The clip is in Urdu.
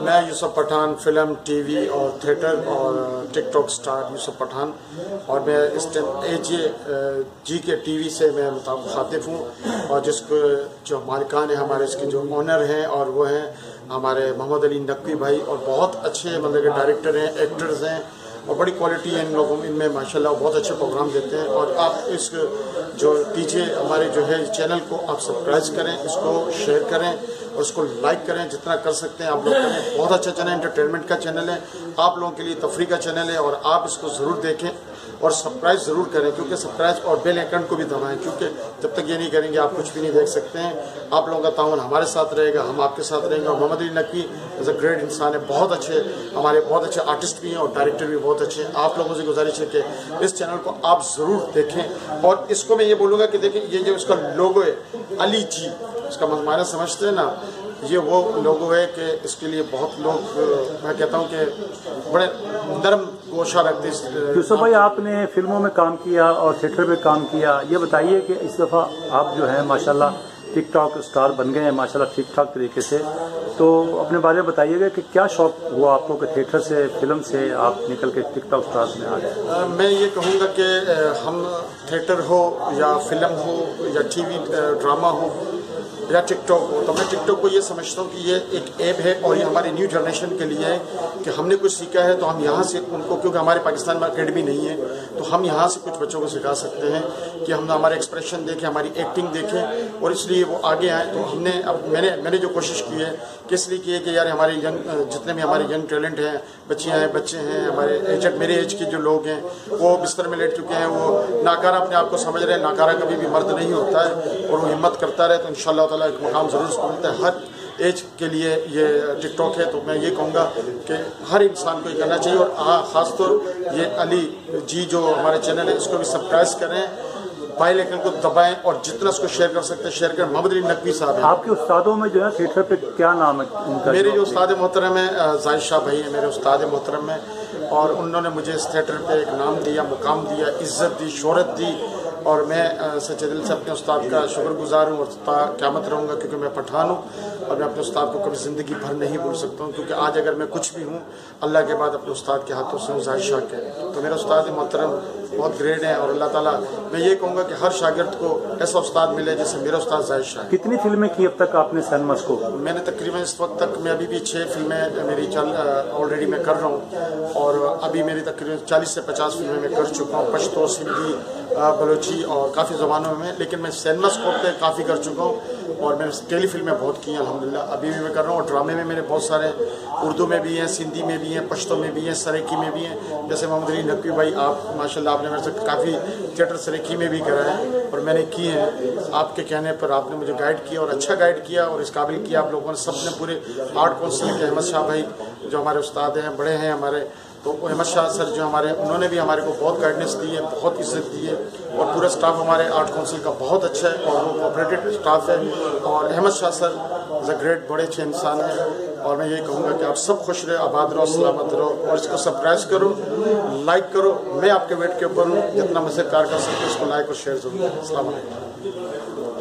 میں Yusuf Pathan film T V اور تھیٹر اور ٹک ٹاک اسٹار یوسف پٹھان، اور میں اس ٹائم جی کے ٹی وی سے میں مخاطب ہوں، اور جس کو جو مالکان ہیں ہمارے اس کے جو اونر ہیں اور وہ ہیں ہمارے محمد علی نقوی بھائی، اور بہت اچھے مطلب کہ ڈائریکٹر ہیں، ایکٹرز ہیں، اور بڑی کوالٹی ہے ان لوگوں میں، ان میں ماشاءاللہ بہت اچھے پروگرام دیتے ہیں۔ اور آپ اس جو پیچھے ہمارے جو ہے چینل کو آپ سبسکرائب کریں، اس کو شیئر کریں اور اس کو لائک کریں جتنا کر سکتے ہیں آپ لوگ کریں۔ بہت اچھا چینل ہے، انٹرٹینمنٹ کا چینل ہے، آپ لوگوں کے لیے تفریح کا چینل ہے، اور آپ اس کو ضرور دیکھیں اور سبسکرائب ضرور کریں، کیونکہ سبسکرائب اور بیل آئیکن کو بھی دبائیں، کیونکہ جب تک یہ نہیں کریں گے آپ کچھ بھی نہیں دیکھ سکتے ہیں۔ آپ لوگوں کا تعاون ہمارے ساتھ رہے گا، ہم آپ کے ساتھ رہیں گے۔ اور محمد علی نقوی ایز اے گریٹ انسان ہے، بہت اچھے ہمارے بہت اچھے آرٹسٹ بھی ہیں اور ڈائریکٹر بھی بہت اچھے ہیں۔ آپ لوگوں سے گزارش ہے کہ اس چینل کو آپ ضرور دیکھیں، اور اس کو میں یہ بولوں گا کہ دیکھیں یہ جو اس کا لوگو ہے علی جی، اس کا معنی سمجھتے ہیں نا، یہ وہ لوگو ہے کہ اس کے لیے بہت لوگ میں کہتا ہوں کہ بڑے نرم گوشہ رکھتے ہیں۔ یوسف بھائی، آپ نے فلموں میں کام کیا اور تھیٹر میں کام کیا، یہ بتائیے کہ اس دفعہ آپ جو ہیں ماشاءاللہ ٹک ٹاک اسٹار بن گئے ہیں ماشاءاللہ ٹھیک ٹھاک طریقے سے، تو اپنے بارے میں بتائیے گا کہ کیا شوق ہوا آپ کو کہ تھیٹر سے فلم سے آپ نکل کے ٹک ٹاک اسٹار میں آ گئے؟ میں یہ کہوں گا کہ ہم تھیٹر ہو یا فلم ہو یا ٹی وی ڈرامہ ہو یا ٹک ٹاک ہو، تو میں ٹک ٹاک کو یہ سمجھتا ہوں کہ یہ ایک ایپ ہے، اور یہ ہماری نیو جنریشن کے لیے ہے کہ ہم نے کچھ سیکھا ہے تو ہم یہاں سے ان کو، کیونکہ ہمارے پاکستان میں اکیڈمی نہیں ہے، تو ہم یہاں سے کچھ بچوں کو سکھا سکتے ہیں کہ ہم ہمارے ایکسپریشن دیکھیں، ہماری ایکٹنگ دیکھیں، اور اس لیے وہ آگے آئیں۔ تو ہم نے میں نے جو کوشش کی ہے کہ اس لیے کی ہے کہ یار ہمارے جتنے بھی ہمارے ینگ ٹیلنٹ ہیں، بچیاں ہیں، بچے ہیں، ہمارے میرے ایج کے جو لوگ ہیں وہ بستر میں لیٹ چکے ہیں، وہ ناکارہ اپنے آپ کو سمجھ رہے ہیں، ناکارہ کبھی بھی مرد نہیں ہوتا ہے، اور وہ ہمت کرتا رہے تو انشاءاللہ تعالیٰ ایک مقام ضرور اس کو ملتا ہے۔ ہر ایج کے لیے یہ ٹک ٹاک ہے، تو میں یہ کہوں گا کہ ہر انسان کو یہ کرنا چاہیے، اور خاص طور یہ علی جی جو ہمارے چینل ہے اس کو بھی سبسکرائب کریں، بیل آئیکن کو دبائیں، اور جتنا اس کو شیئر کر سکتے ہیں شیئر کریں۔ محمد علی نقوی صاحب ہیں آپ کے استادوں میں جو ہے تھیٹر پہ کیا نام ہے ان کا؟ میرے جو استاد محترم ہیں زاہد شاہ بھائی ہیں، میرے استاد محترم ہیں، اور انہوں نے مجھے اس تھیٹر پہ ایک نام دیا، مقام دیا، عزت دی، شہرت دی، اور میں سچے دل سے اپنے استاد کا شکر گزار ہوں، اور قیامت رہوں گا، کیونکہ میں پٹھان ہوں، اور میں اپنے استاد کو کبھی زندگی بھر نہیں بھول سکتا ہوں، کیونکہ آج اگر میں کچھ بھی ہوں اللہ کے بعد اپنے استاد کے ہاتھوں سے ہوں، زاہد شاہ کے، تو میرا استاد محترم بہت گریٹ ہے، اور اللہ تعالیٰ میں یہ کہوں گا کہ ہر شاگرد کو ایسا استاد ملے جیسے میرا استاد زاہد شاہ ہے۔ کتنی فلمیں کی اب تک آپ نے سینماس کو؟ میں نے تقریباً اس وقت تک میں ابھی بھی 6 فلمیں میری آلریڈی میں کر رہا ہوں، اور ابھی میری تقریباً 40 سے 50 فلمیں میں کر چکا ہوں، پشتو، سندھی، بلوچی اور کافی زبانوں میں، لیکن میں سینما اسکوپ پہ کافی کر چکا ہوں، اور میں ٹیلی فلمیں بہت کی ہیں الحمدللہ، ابھی بھی میں کر رہا ہوں، اور ڈرامے میں میرے بہت سارے اردو میں بھی ہیں، سندھی میں بھی ہیں، پشتو میں بھی ہیں، سریکی میں بھی ہیں، جیسے محمد علی نقوی بھائی آپ ماشاءاللہ آپ نے میرے سے کافی تھیٹر سریکی میں بھی کرا ہے، اور میں نے کی ہیں، آپ کے کہنے پر آپ نے مجھے گائیڈ کیا، اور اچھا گائیڈ کیا، اور اس قابل کیا آپ لوگوں نے، سب نے، پورے آرٹ کونسل کے احمد شاہ بھائی جو ہمارے استاد ہیں، بڑے ہیں ہمارے، تو احمد شاہ سر جو ہمارے، انہوں نے بھی ہمارے کو بہت گائیڈنس دی ہے، بہت عزت دی ہے، اور پورا اسٹاف ہمارے آرٹ کونسل کا بہت اچھا ہے، اور وہ کوآپریٹڈ اسٹاف ہے، اور احمد شاہ سر ایز اے گریٹ بڑے اچھے انسان ہیں، اور میں یہ کہوں گا کہ آپ سب خوش رہے، آباد رہو، سلامت رہو، اور اس کو سبسکرائب کرو، لائک کرو، میں آپ کے ویٹ کے اوپر ہوں، جتنا مجھ سے کار کر سکتے اس کو لائک اور شیئر ضرور کریں۔ السلام علیکم۔